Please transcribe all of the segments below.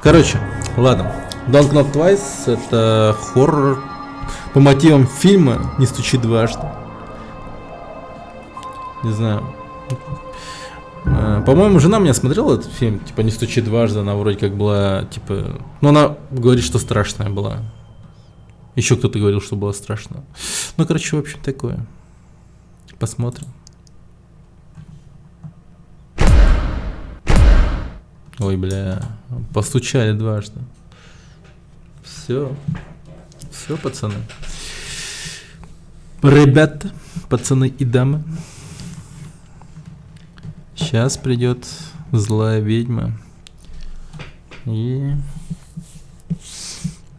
Короче, ладно. Don't Knock Twice — это хоррор по мотивам фильма «Не стучи дважды». Не знаю. По-моему, жена меня смотрела этот фильм, типа «Не стучи дважды», она вроде как была, типа... Ну, она говорит, что страшная была. Еще кто-то говорил, что было страшно. Ну, короче, в общем, такое. Посмотрим. Ой, бля, постучали дважды. Все, пацаны. Ребята, пацаны и дамы. Сейчас придет злая ведьма. И...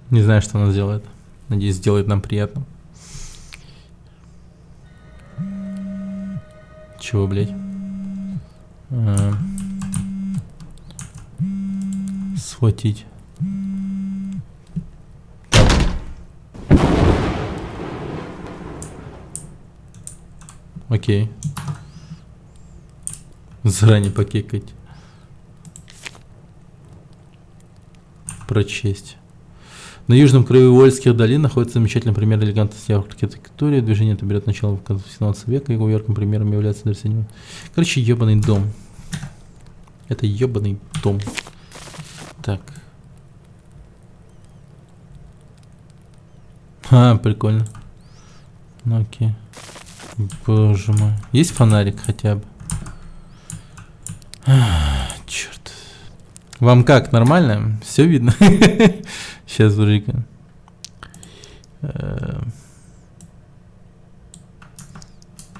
Не знаю, что она сделает. Надеюсь, сделает нам приятно. Чего, блядь? Схватить. Окей. Заранее покекать. Прочесть. На южном краю Уэльских долин находится замечательный пример элегантности архитектуры. Движение это берет начало в конце 17 века. Его ярким примером является Дерсиньон. Короче, ебаный дом. Это ебаный дом. Так. Прикольно. Ну окей. Боже мой. Есть фонарик хотя бы? Черт. Вам как, нормально? Все видно? Сейчас, Бурика.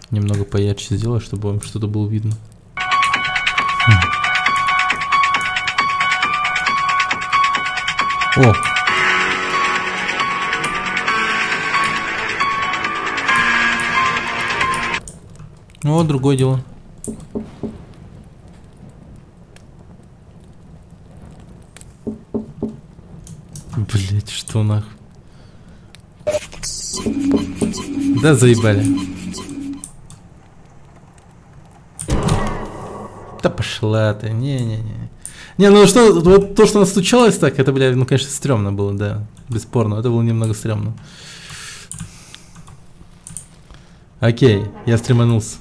Немного поярче сделаю, чтобы вам что-то было видно. О! О, другое дело. Блять, что нахуй? Да заебали. Да пошла ты, не-не-не. Не, ну что, вот то, что она стучалась так, это, блядь, ну, конечно, стрёмно было, да. Бесспорно, это было немного стрёмно. Окей, я стреманулся.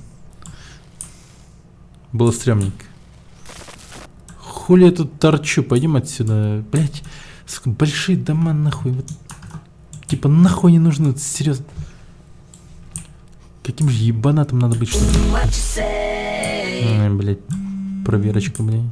Было стрёмненько. Хули я тут торчу, пойдем отсюда. Блять, большие дома нахуй. Вот, типа нахуй не нужны, серьезно. Каким же ебанатом надо быть, что ли? Блять, проверочка, блядь.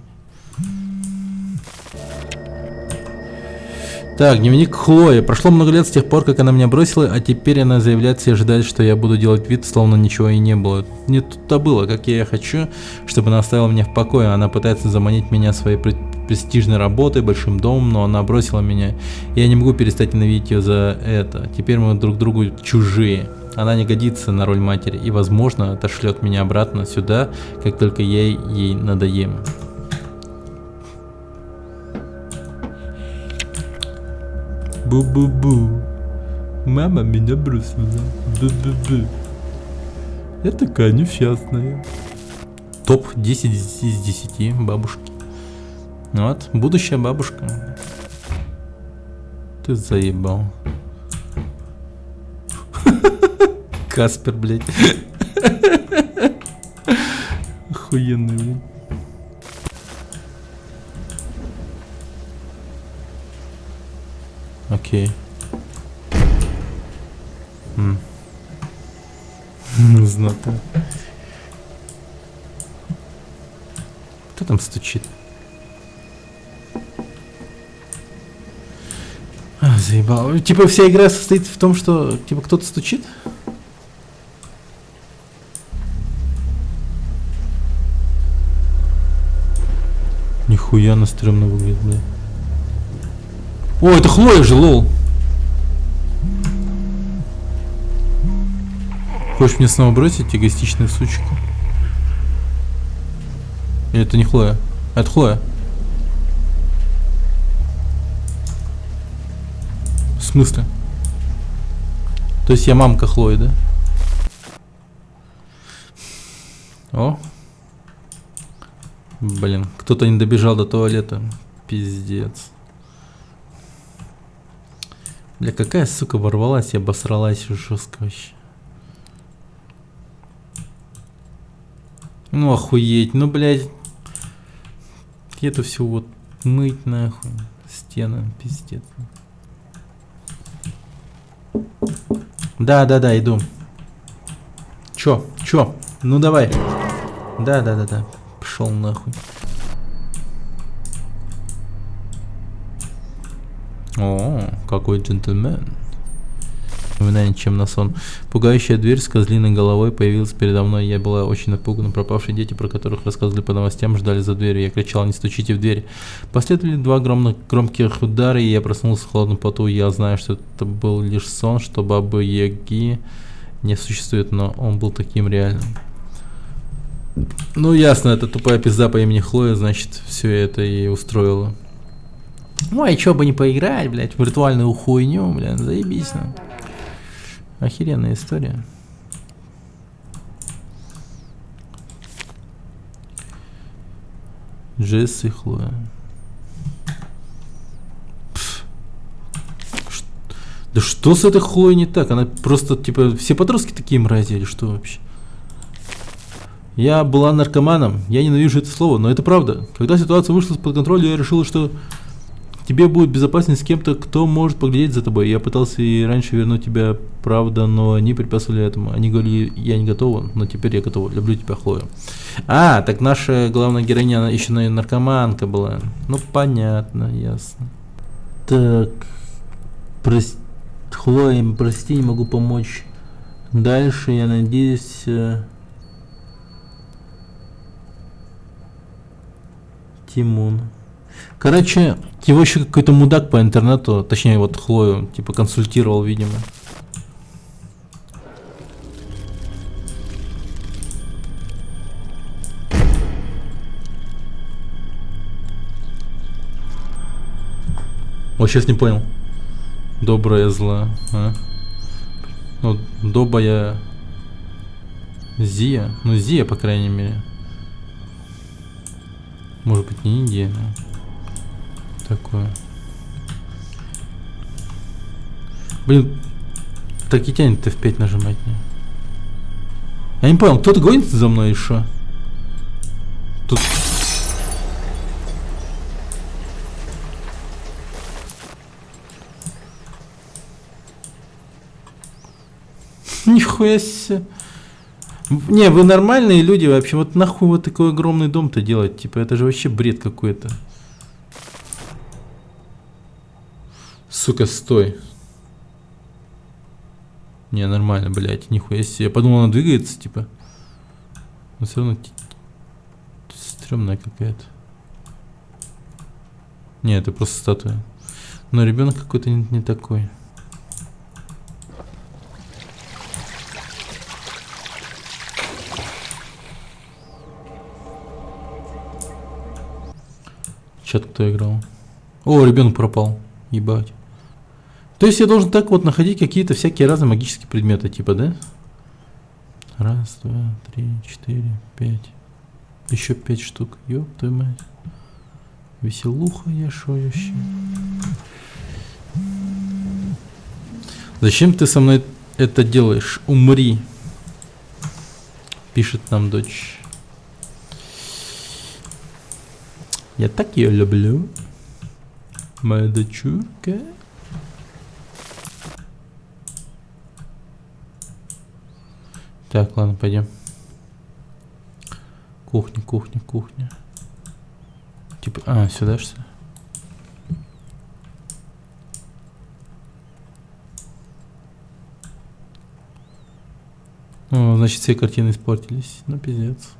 Так, дневник Хлои. Прошло много лет с тех пор, как она меня бросила, а теперь она заявляет и ожидает, что я буду делать вид, словно ничего и не было. Не тут-то было, как я хочу, чтобы она оставила меня в покое. Она пытается заманить меня своей престижной работой, большим домом, но она бросила меня. И я не могу перестать ненавидеть ее за это. Теперь мы друг другу чужие. Она не годится на роль матери и, возможно, отошлет меня обратно сюда, как только я ей надоем. Бу-бу-бу. Мама меня бросила. Бу-бу-бу. Я такая несчастная. Топ 10 из 10 бабушки. Вот, будущая бабушка. Ты заебал. Каспер, блядь. Охуенный, блядь. Окей. Знатно. Кто там стучит? Заебал. Типа вся игра состоит в том, что типа кто-то стучит? Нихуя она стрёмно выглядит, бля. О, это Хлоя же, лол. Хочешь мне снова бросить, эгоистичная сучка? Или это не Хлоя? Это Хлоя. В смысле? То есть я мамка Хлои, да? О. Блин, кто-то не добежал до туалета. Пиздец. Бля, какая сука ворвалась и обосралась жестко вообще. Ну охуеть, ну блядь. Это все вот мыть нахуй. Стены, пиздец. Да, иду. Чё? Ну давай. Да. Пошел нахуй. О, какой джентльмен. Вспоминание, чем на сон. Пугающая дверь с козлиной головой появилась передо мной. Я была очень напугана. Пропавшие дети, про которых рассказывали по новостям, ждали за дверью. Я кричала: не стучите в дверь. Последовали два громких удара, и я проснулся в холодном поту. Я знаю, что это был лишь сон, что бабы Яги не существует, но он был таким реальным. Ну ясно, это тупая пизда по имени Хлоя, значит, все это и устроила. Ну а чё бы не поиграть, блядь, в виртуальную хуйню, блядь, заебись. Ну. Охеренная история. Джесс и Хлоя. Да что с этой Хлоей не так? Она просто, типа, все подростки такие мрази или что вообще? Я была наркоманом, я ненавижу это слово, но это правда. Когда ситуация вышла из-под контроля, я решила, что тебе будет безопаснее с кем-то, кто может поглядеть за тобой. Я пытался и раньше вернуть тебя, правда, но они препятствовали этому. Они говорили: я не готова, но теперь я готова. Люблю тебя, Хлоя. А, так наша главная героиня, она еще наркоманка была. Ну, понятно, ясно. Так, Хлоя, прости, не могу помочь. Дальше, я надеюсь... Тимун. Короче, его еще какой-то мудак по интернету, точнее вот Хлою, типа консультировал, видимо. Вот сейчас не понял. Добрая зла. А? Ну, добрая Зия. Ну, Зия, по крайней мере. Может быть, не Индия, но такое. Блин, так и тянет F5 нажимать. Не? Я не понял, кто-то гонится за мной еще? Тут... Нихуя себе. Не, вы нормальные люди вообще. Вот нахуй вот такой огромный дом-то делать? Типа, это же вообще бред какой-то. Сука, стой. Не, нормально, блядь, нихуя себе. Я подумал, она двигается, типа. Но все равно стрёмная какая-то. Не, это просто статуя. Но ребенок какой-то не такой. Чат кто играл? О, ребенок пропал. Ебать. То есть я должен так вот находить какие-то всякие разные магические предметы, типа, да? Раз, два, три, четыре, пять. Еще 5 штук. Ёб твою мать. Веселуха я шоющая. Зачем ты со мной это делаешь? Умри. Пишет нам дочь. Я так ее люблю. Моя дочурка. Так, ладно, пойдем. Кухня. Типа, сюда что ли? О, значит, все картины испортились. Ну, пиздец.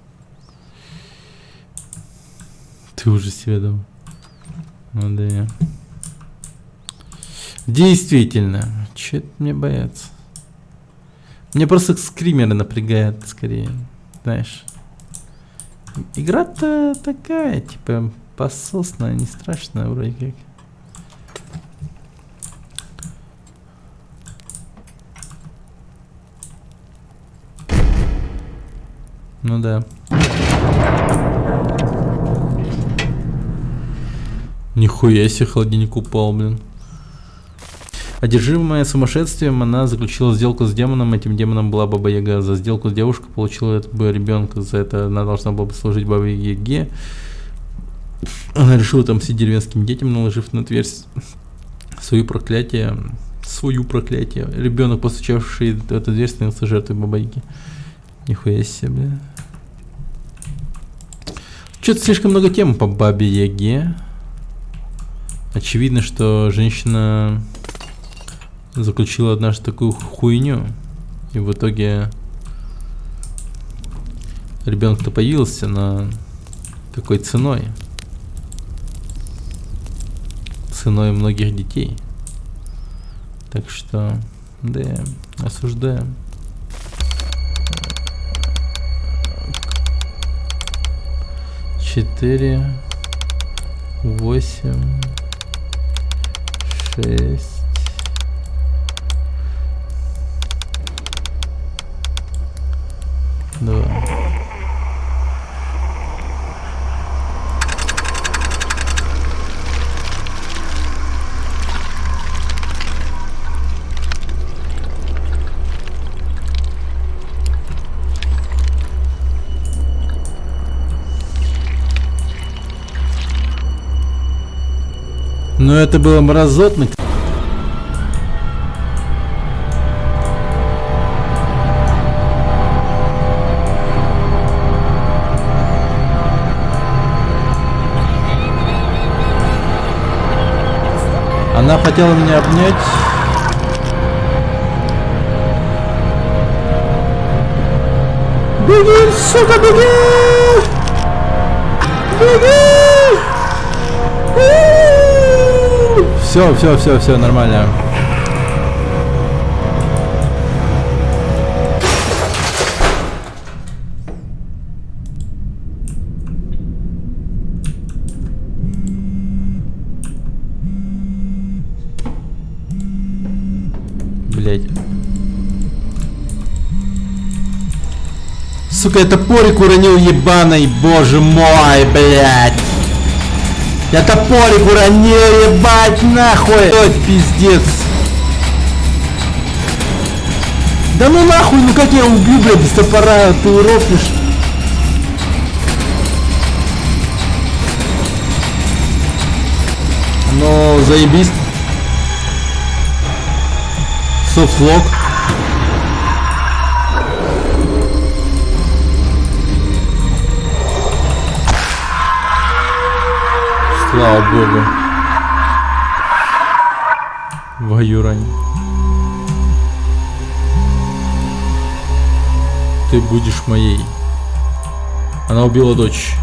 Ты уже себе думал. Ну да. Действительно. Че это мне бояться? Мне просто скримеры напрягают скорее. Знаешь. Игра-то такая, типа, пососная, не страшная вроде как. Ну да. Нихуя себе холодильник упал, блин. Одержимая сумасшествием, она заключила сделку с демоном. Этим демоном была Баба Яга. За сделку девушка получила этого ребенка. За это она должна была бы служить Бабе Яге. Она решила отомстить деревенским детям, наложив на дверь свое проклятие. Ребенок, постучавший в эту дверь, становился жертвой Бабы Яги. Нихуя себе. Что-то слишком много тем по Бабе Яге. Очевидно, что женщина заключила однажды такую хуйню, и в итоге ребенок-то появился, но какой ценой? Ценой многих детей. Так что, да, осуждаем. Четыре, 8, 6. Два. Но это было мразотно. Она хотела меня обнять. Беги, сука, беги! Беги! Все, нормально. Блять. Сука, я топорик уронил, ебаный, боже мой, блять. Я топорик уронил, ебать, нахуй! Ой, пиздец! Да ну нахуй, ну как я убью, блядь, без топора, ты урофнешь? Ну, заебись. Софтлок. Слава богу. Ваюрань. Ты будешь моей. Она убила дочь.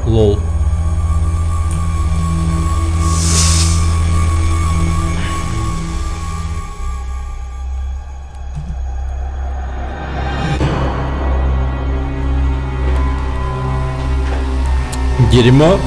Лол. Дерьмо.